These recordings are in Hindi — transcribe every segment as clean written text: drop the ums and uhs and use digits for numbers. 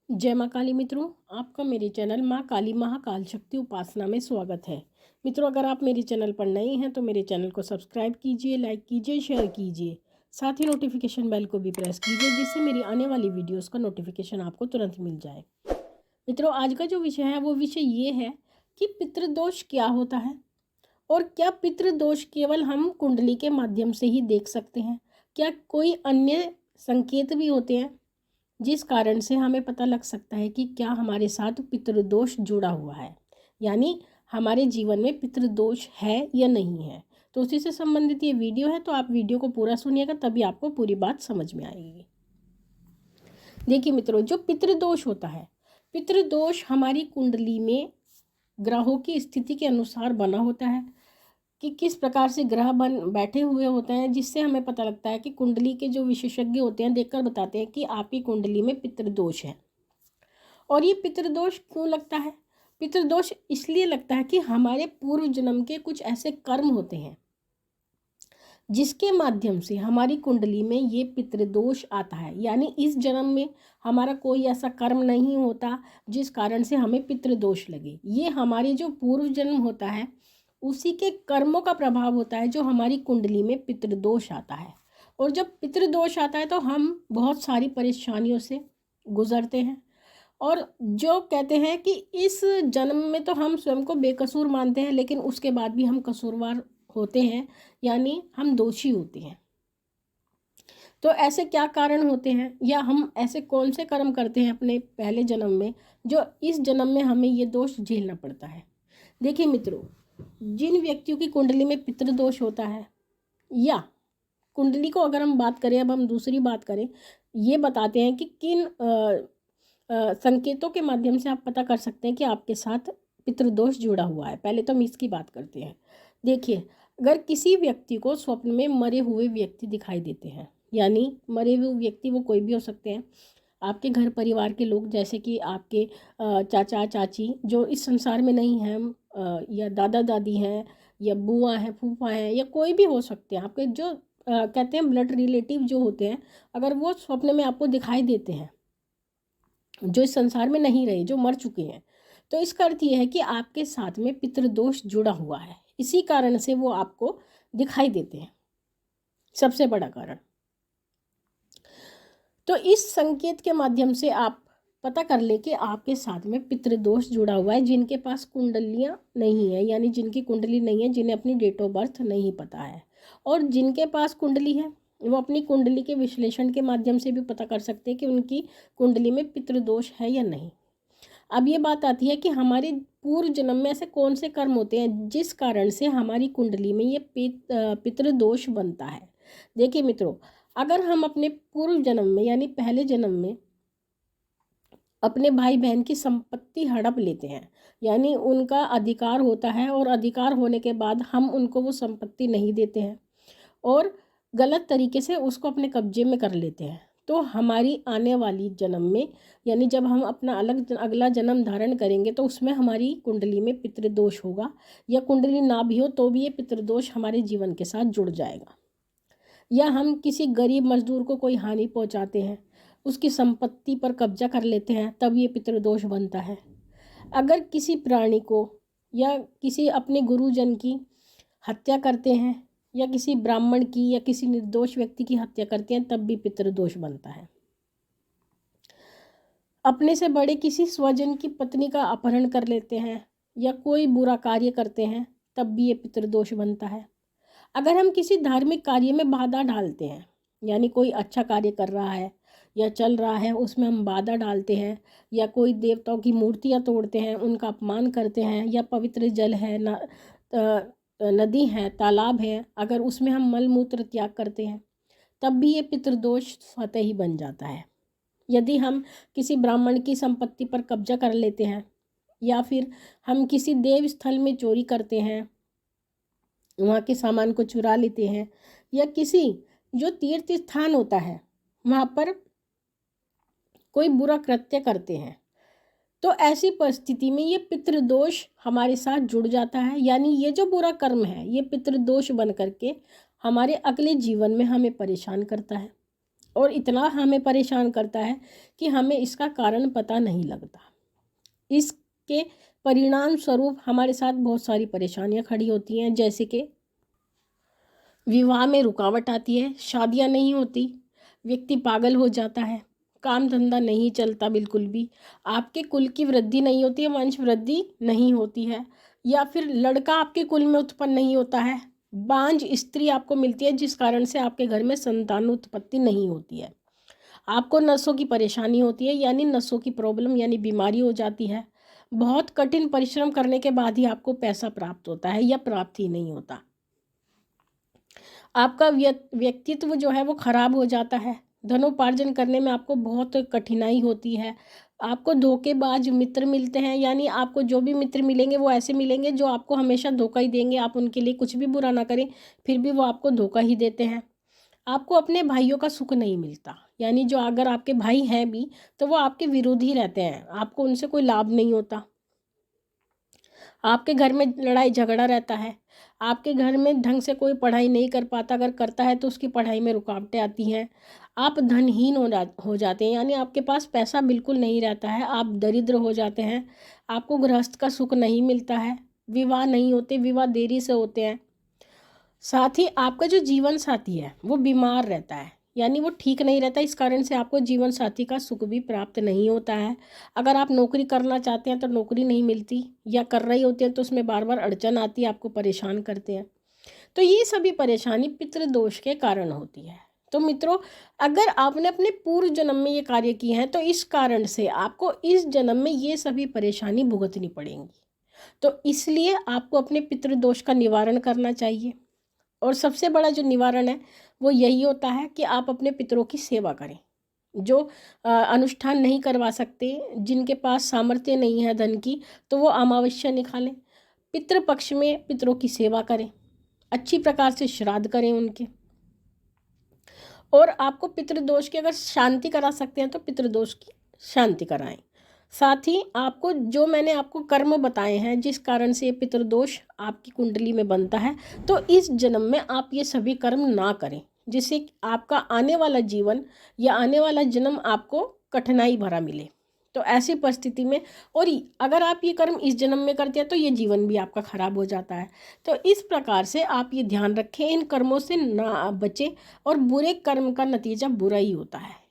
जय माँ काली मित्रों, आपका मेरे चैनल माँ काली महाकाल शक्ति उपासना में स्वागत है। मित्रों, अगर आप मेरे चैनल पर नए हैं तो मेरे चैनल को सब्सक्राइब कीजिए, लाइक कीजिए, शेयर कीजिए। साथ ही नोटिफिकेशन बेल को भी प्रेस कीजिए जिससे मेरी आने वाली वीडियोस का नोटिफिकेशन आपको तुरंत मिल जाए। मित्रों, आज का जो विषय है वो विषय ये है कि पितृदोष क्या होता है और क्या पितृदोष केवल हम कुंडली के माध्यम से ही देख सकते हैं, क्या कोई अन्य संकेत भी होते हैं जिस कारण से हमें पता लग सकता है कि क्या हमारे साथ पितृदोष जुड़ा हुआ है, यानी हमारे जीवन में पितृदोष है या नहीं है। तो उसी से संबंधित ये वीडियो है, तो आप वीडियो को पूरा सुनिएगा, तभी आपको पूरी बात समझ में आएगी। देखिए मित्रों, जो पितृदोष होता है, पितृदोष हमारी कुंडली में ग्रहों की स्थिति के अनुसार बना होता है कि किस प्रकार से ग्रह बन बैठे हुए होते हैं, जिससे हमें पता लगता है कि कुंडली के जो विशेषज्ञ होते हैं देखकर बताते हैं कि आपकी कुंडली में पितृदोष है। और ये पितृदोष क्यों लगता है? पितृदोष इसलिए लगता है कि हमारे पूर्व जन्म के कुछ ऐसे कर्म होते हैं जिसके माध्यम से हमारी कुंडली में ये पितृदोष आता है, यानी इस जन्म में हमारा कोई ऐसा कर्म नहीं होता जिस कारण से हमें पितृदोष लगे। ये हमारे जो पूर्व जन्म होता है उसी के कर्मों का प्रभाव होता है जो हमारी कुंडली में पितृदोष आता है। और जब पितृदोष आता है तो हम बहुत सारी परेशानियों से गुजरते हैं, और जो कहते हैं कि इस जन्म में तो हम स्वयं को बेकसूर मानते हैं, लेकिन उसके बाद भी हम कसूरवार होते हैं, यानी हम दोषी होते हैं। तो ऐसे क्या कारण होते हैं, या हम ऐसे कौन से कर्म करते हैं अपने पहले जन्म में जो इस जन्म में हमें ये दोष झेलना पड़ता है। देखिए मित्रों, जिन व्यक्तियों की कुंडली में पितृदोष होता है, या कुंडली को अगर हम बात करें, अब हम दूसरी बात करें, ये बताते हैं कि किन संकेतों के माध्यम से आप पता कर सकते हैं कि आपके साथ पितृदोष जुड़ा हुआ है। पहले तो हम इसकी बात करते हैं। देखिए, अगर किसी व्यक्ति को स्वप्न में मरे हुए व्यक्ति दिखाई देते हैं, यानी मरे हुए व्यक्ति वो कोई भी हो सकते हैं, आपके घर परिवार के लोग, जैसे कि आपके चाचा चाची जो इस संसार में नहीं हैं, या दादा दादी हैं, या बुआ हैं, फूफा हैं, या कोई भी हो सकते हैं आपके जो कहते हैं ब्लड रिलेटिव जो होते हैं, अगर वो स्वप्न में आपको दिखाई देते हैं जो इस संसार में नहीं रहे, जो मर चुके हैं, तो इसका अर्थ ये है कि आपके साथ में पितृदोष जुड़ा हुआ है। इसी कारण से वो आपको दिखाई देते हैं, सबसे बड़ा कारण। तो इस संकेत के माध्यम से आप पता कर ले कि आपके साथ में पितृदोष जुड़ा हुआ है। जिनके पास कुंडलियाँ नहीं है, यानी जिनकी कुंडली नहीं है, जिन्हें अपनी डेट ऑफ बर्थ नहीं पता है, और जिनके पास कुंडली है वो अपनी कुंडली के विश्लेषण के माध्यम से भी पता कर सकते हैं कि उनकी कुंडली में पितृदोष है या नहीं। अब ये बात आती है कि हमारे पूर्व जन्म में ऐसे कौन से कर्म होते हैं जिस कारण से हमारी कुंडली में ये पितृदोष बनता है। देखिए मित्रों, अगर हम अपने पूर्व जन्म में यानी पहले जन्म में अपने भाई बहन की संपत्ति हड़प लेते हैं, यानी उनका अधिकार होता है, और अधिकार होने के बाद हम उनको वो संपत्ति नहीं देते हैं और गलत तरीके से उसको अपने कब्जे में कर लेते हैं, तो हमारी आने वाली जन्म में, यानी जब हम अपना अगला जन्म धारण करेंगे, तो उसमें हमारी कुंडली में पितृदोष होगा, या कुंडली ना भी हो तो भी ये पितृदोष हमारे जीवन के साथ जुड़ जाएगा। या हम किसी गरीब मजदूर को कोई हानि पहुंचाते हैं, उसकी संपत्ति पर कब्जा कर लेते हैं, तब ये पितृदोष बनता है। अगर किसी प्राणी को या किसी अपने गुरुजन की हत्या करते हैं, या किसी ब्राह्मण की या किसी निर्दोष व्यक्ति की हत्या करते हैं, तब भी पितृदोष बनता है। अपने से बड़े किसी स्वजन की पत्नी का अपहरण कर लेते हैं या कोई बुरा कार्य करते हैं, तब भी ये पितृदोष बनता है। अगर हम किसी धार्मिक कार्य में बाधा डालते हैं, यानी कोई अच्छा कार्य कर रहा है या चल रहा है उसमें हम बाधा डालते हैं, या कोई देवताओं की मूर्तियां तोड़ते हैं, उनका अपमान करते हैं, या पवित्र जल है नदी है, तालाब है, अगर उसमें हम मल मूत्र त्याग करते हैं, तब भी ये पितृदोष स्वतः ही बन जाता है। यदि हम किसी ब्राह्मण की संपत्ति पर कब्जा कर लेते हैं, या फिर हम किसी देव स्थल में चोरी करते हैं, वहाँ के सामान को चुरा लेते हैं, या किसी जो तीर्थ स्थान होता है वहाँ पर कोई बुरा कृत्य करते हैं, तो ऐसी परिस्थिति में ये पितृदोष हमारे साथ जुड़ जाता है, यानी ये जो बुरा कर्म है ये पितृदोष बन करके हमारे अगले जीवन में हमें परेशान करता है। और इतना हमें परेशान करता है कि हमें इसका कारण पता नहीं लगता। इसके परिणाम स्वरूप हमारे साथ बहुत सारी परेशानियां खड़ी होती हैं, जैसे कि विवाह में रुकावट आती है, शादियां नहीं होती, व्यक्ति पागल हो जाता है, काम धंधा नहीं चलता बिल्कुल भी, आपके कुल की वृद्धि नहीं होती है, वंश वृद्धि नहीं होती है, या फिर लड़का आपके कुल में उत्पन्न नहीं होता है, बांझ स्त्री आपको मिलती है जिस कारण से आपके घर में संतान उत्पत्ति नहीं होती है, आपको नसों की परेशानी होती है यानी नसों की प्रॉब्लम यानी बीमारी हो जाती है, बहुत कठिन परिश्रम करने के बाद ही आपको पैसा प्राप्त होता है या प्राप्त ही नहीं होता, आपका व्यक्तित्व जो है वो खराब हो जाता है, धनोपार्जन करने में आपको बहुत कठिनाई होती है, आपको धोखेबाज मित्र मिलते हैं, यानी आपको जो भी मित्र मिलेंगे वो ऐसे मिलेंगे जो आपको हमेशा धोखा ही देंगे, आप उनके लिए कुछ भी बुरा ना करें फिर भी वो आपको धोखा ही देते हैं। आपको अपने भाइयों का सुख नहीं मिलता, यानी जो अगर आपके भाई हैं भी तो वो आपके विरोधी रहते हैं, आपको उनसे कोई लाभ नहीं होता, आपके घर में लड़ाई झगड़ा रहता है, आपके घर में ढंग से कोई पढ़ाई नहीं कर पाता, अगर करता है तो उसकी पढ़ाई में रुकावटें आती हैं, आप धनहीन हो जाते हैं, यानी आपके पास पैसा बिल्कुल नहीं रहता है, आप दरिद्र हो जाते हैं, आपको गृहस्थ का सुख नहीं मिलता है, विवाह नहीं होते, विवाह देरी से होते हैं, साथ ही आपका जो जीवन साथी है वो बीमार रहता है, यानी वो ठीक नहीं रहता, इस कारण से आपको जीवन साथी का सुख भी प्राप्त नहीं होता है। अगर आप नौकरी करना चाहते हैं तो नौकरी नहीं मिलती, या कर रही होती है तो उसमें बार बार अड़चन आती है, आपको परेशान करते हैं। तो ये सभी परेशानी पितृदोष के कारण होती है। तो मित्रों, अगर आपने अपने पूर्व जन्म में ये कार्य किए हैं तो इस कारण से आपको इस जन्म में ये सभी परेशानी भुगतनी पड़ेंगी। तो इसलिए आपको अपने पितृदोष का निवारण करना चाहिए, और सबसे बड़ा जो निवारण है वो यही होता है कि आप अपने पितरों की सेवा करें। जो अनुष्ठान नहीं करवा सकते, जिनके पास सामर्थ्य नहीं है धन की, तो वो अमावस्या निकालें, पितृपक्ष में पितरों की सेवा करें, अच्छी प्रकार से श्राद्ध करें उनके, और आपको पितृदोष की अगर शांति करा सकते हैं तो पितृदोष की शांति कराएं। साथ ही आपको जो मैंने आपको कर्म बताए हैं जिस कारण से ये पितृदोष आपकी कुंडली में बनता है, तो इस जन्म में आप ये सभी कर्म ना करें, जिससे आपका आने वाला जीवन या आने वाला जन्म आपको कठिनाई भरा मिले। तो ऐसी परिस्थिति में, और अगर आप ये कर्म इस जन्म में करते हैं तो ये जीवन भी आपका खराब हो जाता है। तो इस प्रकार से आप ये ध्यान रखें, इन कर्मों से ना बचें, और बुरे कर्म का नतीजा बुरा ही होता है।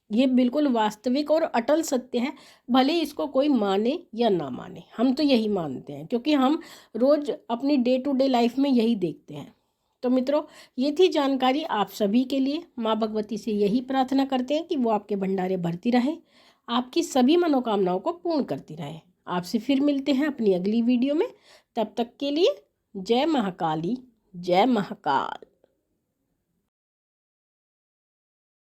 ये बिल्कुल वास्तविक और अटल सत्य है, भले इसको कोई माने या ना माने, हम तो यही मानते हैं क्योंकि हम रोज़ अपनी डे टू डे लाइफ में यही देखते हैं। तो मित्रों, ये थी जानकारी आप सभी के लिए। माँ भगवती से यही प्रार्थना करते हैं कि वो आपके भंडारे भरती रहे, आपकी सभी मनोकामनाओं को पूर्ण करती रहे। आपसे फिर मिलते हैं अपनी अगली वीडियो में, तब तक के लिए जय महाकाली, जय महाकाल।